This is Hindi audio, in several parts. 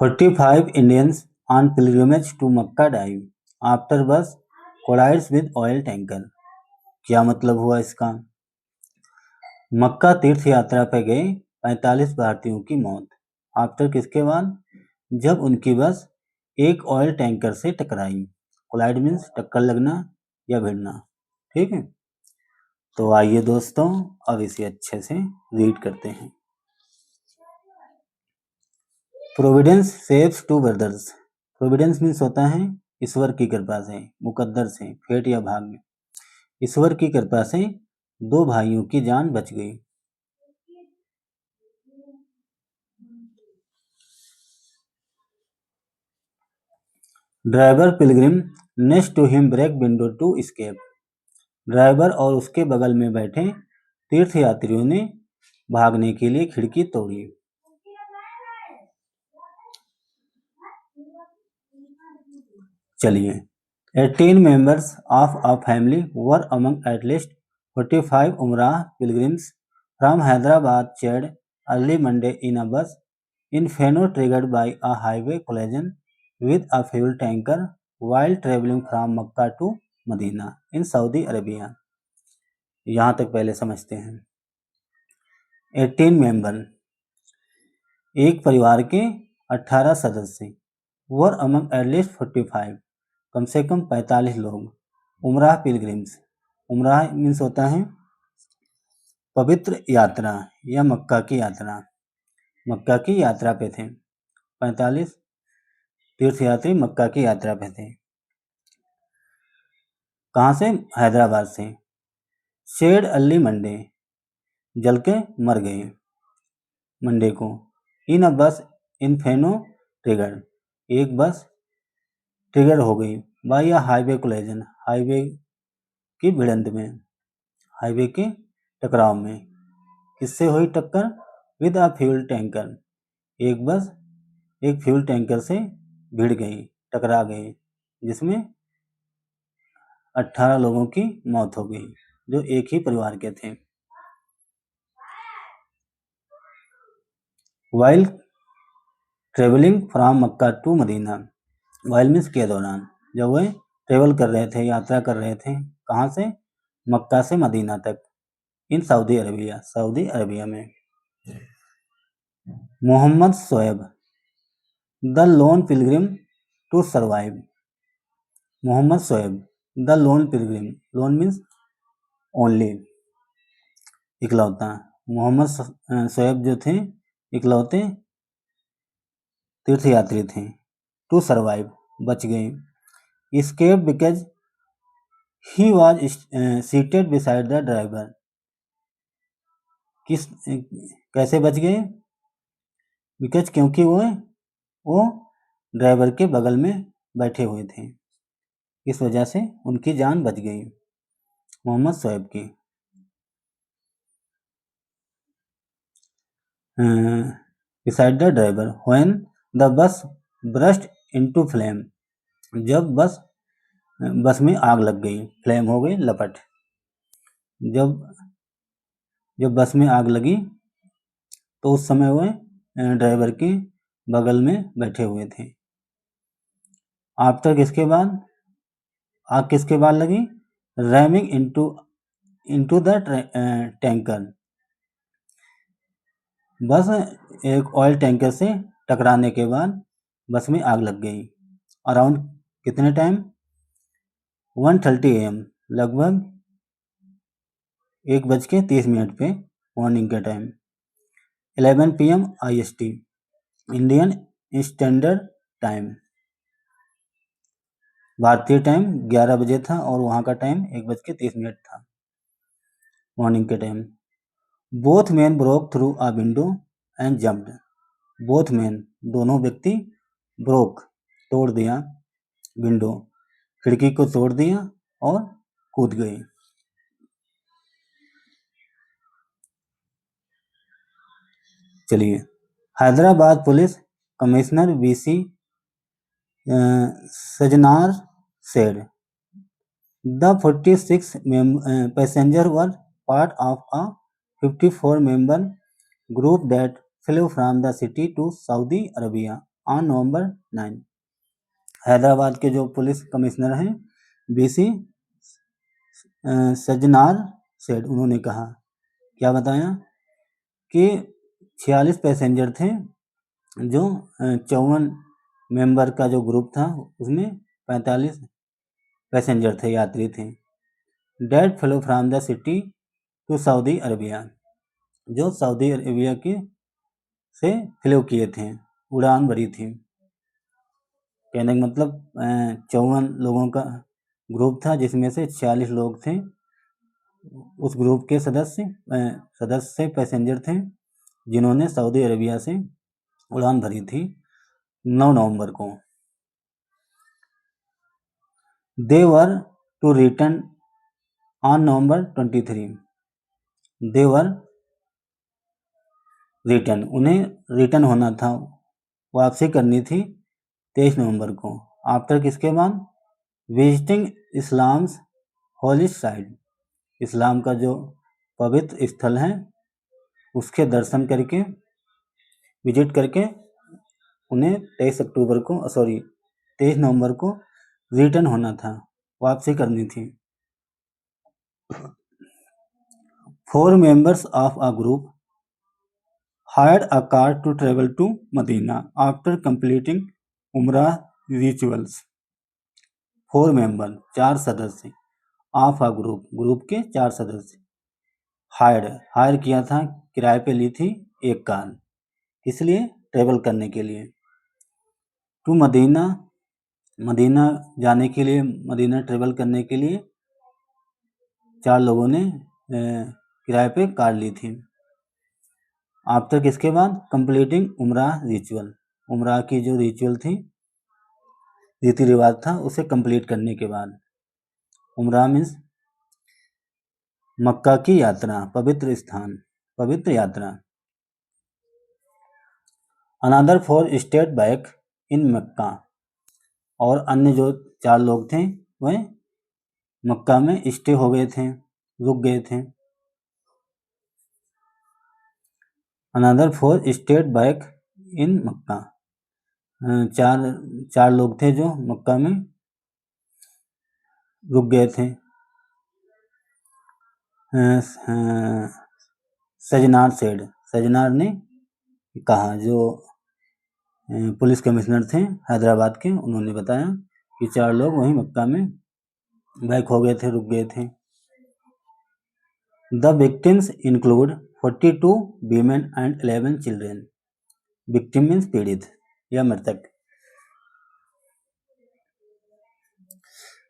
45 Indians on pilgrimage to Makkah dive after bus collides with oil tanker। क्या मतलब हुआ इसका? मक्का तीर्थ यात्रा पर गए 45 भारतीयों की मौत। आफ्टर किसके बाद? जब उनकी बस एक ऑयल टैंकर से टकराई। कोलाइड मीन्स टक्कर लगना या भिड़ना। ठीक है, तो आइए दोस्तों अब इसे अच्छे से रीड करते हैं। Providence saves two brothers. Providence means होता है ईश्वर की कृपा से, मुकद्दर से, फेट या भाग्य। ईश्वर की कृपा से दो भाइयों की जान बच गई। Driver pilgrim next to him break window to escape. Driver और उसके बगल में बैठे तीर्थयात्रियों ने भागने के लिए खिड़की तोड़ी। चलिए, 18 members of a family were among at least 45 Umrah pilgrims from Hyderabad chaired early Monday in a bus in Feno triggered by a highway collision with a fuel tanker while traveling from Makkah to Medina in Saudi Arabia। यहाँ तक पहले समझते हैं। 18 मेंबर, एक परिवार के 18 सदस्य। वर अमंग एटलीस्ट 45, कम से कम 45 लोग। उमराह पिलग्रिम्स, उमराह मीन्स होता है पवित्र यात्रा या मक्का की यात्रा। मक्का की यात्रा पे थे 45 तीर्थयात्री, मक्का की यात्रा पे थे। कहाँ से? हैदराबाद से। शेड अर्ली मंडे, जल के मर गए मंडे को। इन अ बस इन फेनो ट्रिगर, एक बस ट्रिगर हो गई by a highway collision, highway की भिड़ंत में, हाईवे के टकराव में। किससे हुई टक्कर? विद अ फ्यूल टैंकर, एक बस एक फ्यूल टैंकर से भिड़ गई, टकरा गई, जिसमें 18 लोगों की मौत हो गई जो एक ही परिवार के थे। While travelling from Mecca to Medina, while means के दौरान, जब वह ट्रेवल कर रहे थे, यात्रा कर रहे थे, कहाँ से? मक्का से मदीना तक, in Saudi Arabia, Saudi Arabia में। Mohammed Shoaib, the lone pilgrim to survive. Mohammed Shoaib, the lone pilgrim, lone means only, इकलौता। मोहम्मद शोएब जो थे इकलौते तीर्थयात्री थे। टू सर्वाइव, बच गए। Escape because he was seated beside the driver. कैसे बच गए? बिकॉज क्योंकि वो ड्राइवर के बगल में बैठे हुए थे, इस वजह से उनकी जान बच गई, मोहम्मद शोएब की। Beside the driver when the bus burst into flame, जब बस में आग लग गई, फ्लेम हो गई लपट। जब बस में आग लगी तो उस समय वह ड्राइवर के बगल में बैठे हुए थे। आफ्टर किसके बाद? आग किसके बाद लगी? रैमिंग इनटू द टैंकर, बस एक ऑयल टैंकर से टकराने के बाद बस में आग लग गई। अराउंड कितने टाइम? 1:30 AM, लगभग 1:30 पे मॉर्निंग के time. 11 PM IST, Indian standard time, भारतीय टाइम 11 बजे था और वहाँ का टाइम 1:30 था मॉर्निंग के time. Both man broke through a window and jumped. Both man, दोनों व्यक्ति, ब्रोक, तोड़ दिया, विंडो, खिड़की को तोड़ दिया और कूद गए। चलिए, Hyderabad police commissioner VC Sajjanar said the 46 passengers were part of a 54-member group that flew from the city to Saudi Arabia on November 9. Hyderabad के जो पुलिस कमिश्नर हैं BC सजनार सेड, उन्होंने कहा, क्या बताया कि 46 पैसेंजर थे, जो 54 मेंबर का जो ग्रुप था उसमें 45 पैसेंजर थे, यात्री थे। That flow from the city to Saudi Arabia, जो सऊदी अरबिया के से फ्लो किए थे, उड़ान भरी थी। कहने का मतलब 54 लोगों का ग्रुप था, जिसमें से 46 लोग थे। उस ग्रुप के सदस्य पैसेंजर थे जिन्होंने सऊदी अरबिया से उड़ान भरी थी 9 नवंबर को। They were to return on November 23. They were return, उन्हें रिटर्न होना था, वापसी करनी थी 23 नवंबर को। आफ्टर किसके बाद? विजिटिंग इस्लाम्स होली साइट, इस्लाम का जो पवित्र स्थल है उसके दर्शन करके, विजिट करके उन्हें 23 नवंबर को रिटर्न होना था, वापसी करनी थी। 4 members of a group hired a car to travel to Medina after completing Umrah rituals. 4 member, 4 सदस्य, ऑफ अ ग्रुप के 4 सदस्य, हायर किया था, किराए पे ली थी एक कार, इसलिए ट्रेवल करने के लिए। टू मदीना जाने के लिए, मदीना ट्रेवल करने के लिए 4 लोगों ने किराए पे कार ली थी। आफ्टर किसके बाद? कंप्लीटिंग उमराह रिचुअल, उमराह की जो रिचुअल थी, रीति रिवाज था, उसे कंप्लीट करने के बाद। उमराह मीन्स मक्का की यात्रा, पवित्र स्थान, पवित्र यात्रा। अनदर 4 स्टेट बैक इन मक्का, और अन्य जो 4 लोग थे वह मक्का में स्टे हो गए थे, रुक गए थे। अनदर 4 स्टेट बैक इन मक्का, 4 लोग थे जो मक्का में रुक गए थे। सजनार ने कहा, जो पुलिस कमिश्नर थे हैदराबाद के, उन्होंने बताया कि 4 लोग वहीं मक्का में बैक हो गए थे, रुक गए थे। The victims include 42 women and 11 children. Victim means पीड़ित या मृतक।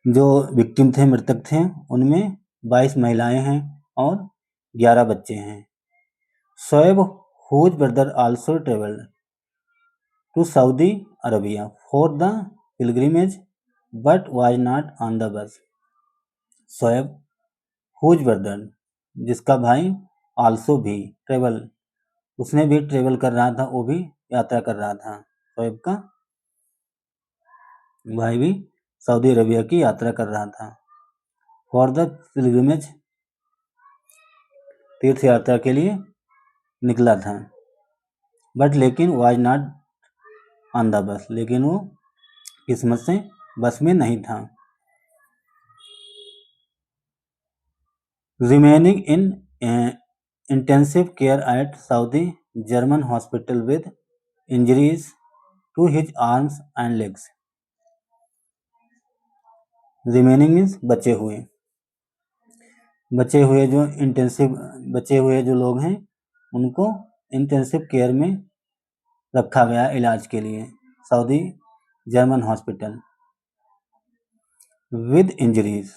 जो विक्टिम थे, मृतक थे, उनमें 22 महिलाएं हैं और 11 बच्चे हैं। Shoaib whose brother also traveled to Saudi Arabia for the pilgrimage but was not on the bus. Shoaib whose brother, जिसका भाई also भी ट्रेवल, उसने भी ट्रेवल कर रहा था, वो भी यात्रा कर रहा था। शोएब का भाई भी सऊदी अरबिया की यात्रा कर रहा था। फॉर द पिलग्रिमेज, तीर्थ यात्रा के लिए निकला था। बट लेकिन was not on the bus, लेकिन वो किस्मत से बस में नहीं था। Remaining in intensive care at Saudi German hospital with injuries to his arms and legs. Remaining means बचे हुए जो लोग हैं उनको इंटेंसिव केयर में रखा गया इलाज के लिए, Saudi German hospital. With injuries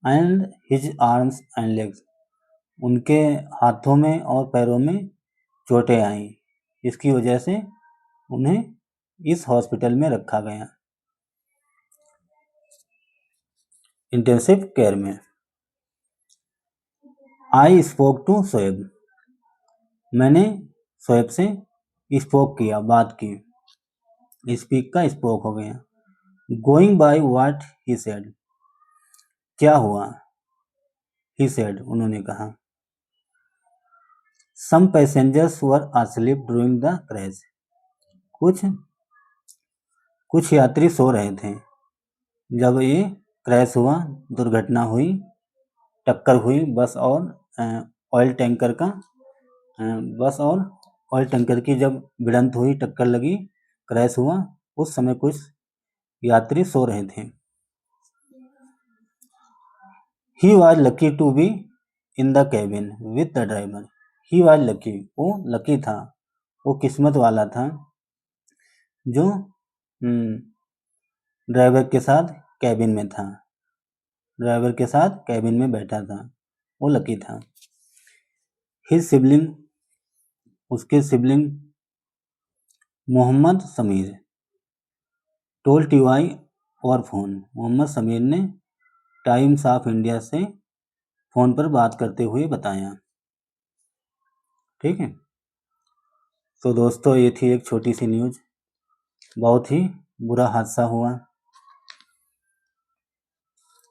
and his arms and legs, उनके हाथों में और पैरों में चोटें आईं, इसकी वजह से उन्हें इस हॉस्पिटल में रखा गया, इंटेंसिव केयर में। आई स्पोक टू शोएब, मैंने शोएब से स्पोक किया, बात की। स्पीक का स्पोक हो गया। Going by what he said, क्या हुआ? ही सेड, उन्होंने कहा। Some passengers were asleep during the crash, कुछ कुछ यात्री सो रहे थे जब ये क्रैश हुआ, दुर्घटना हुई, टक्कर हुई बस और ऑयल टैंकर का बस और ऑयल टैंकर की जब भिड़ंत हुई, टक्कर लगी, क्रैश हुआ, उस समय कुछ यात्री सो रहे थे। He was lucky to be in the cabin with the driver. He was lucky. वो लकी था, वो किस्मत वाला था जो ड्राइवर के साथ कैबिन में था, ड्राइवर के साथ कैबिन में बैठा था, वो लकी था। His sibling, उसके सिबलिंग मोहम्मद समीर टोल टीवाई और फोन, मोहम्मद समीर ने टाइम्स ऑफ इंडिया से फोन पर बात करते हुए बताया। ठीक है, तो दोस्तों ये थी एक छोटी सी न्यूज़। बहुत ही बुरा हादसा हुआ,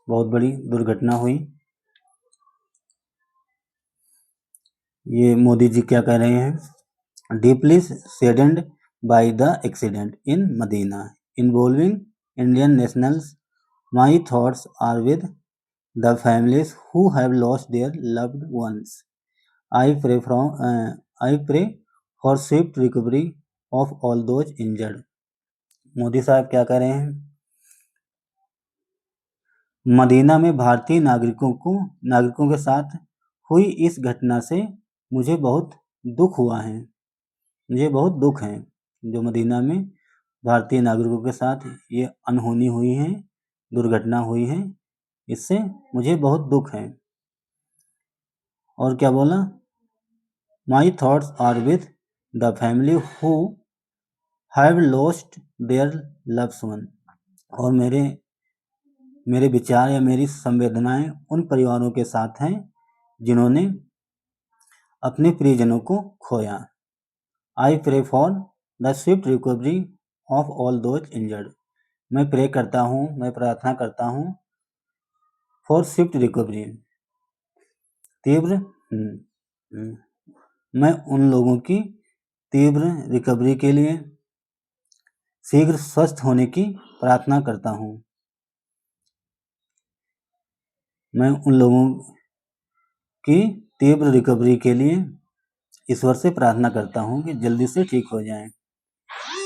बहुत बड़ी दुर्घटना हुई। ये मोदी जी क्या कह रहे हैं? Deeply saddened by the accident in Medina involving Indian nationals, my thoughts are with the families who have lost their loved ones. I pray for swift recovery of all those injured. Modi साहब क्या कह रहे हैं? मदीना में भारतीय नागरिकों के साथ हुई इस घटना से मुझे बहुत दुख हुआ है। मुझे बहुत दुख है जो मदीना में भारतीय नागरिकों के साथ ये अनहोनी हुई है, दुर्घटना हुई है, इससे मुझे बहुत दुख है। और क्या बोला? My thoughts are with the family who have lost their loved one. और मेरे विचार या मेरी संवेदनाएं उन परिवारों के साथ हैं जिन्होंने अपने प्रियजनों को खोया। I pray for the swift recovery of all those injured. मैं प्रे करता हूँ, मैं प्रार्थना करता हूँ फॉर स्विफ्ट रिकवरी, तीव्र मैं उन लोगों की तीव्र रिकवरी के लिए, शीघ्र स्वस्थ होने की प्रार्थना करता हूँ। मैं उन लोगों की तीव्र रिकवरी के लिए ईश्वर से प्रार्थना करता हूँ कि जल्दी से ठीक हो जाएं।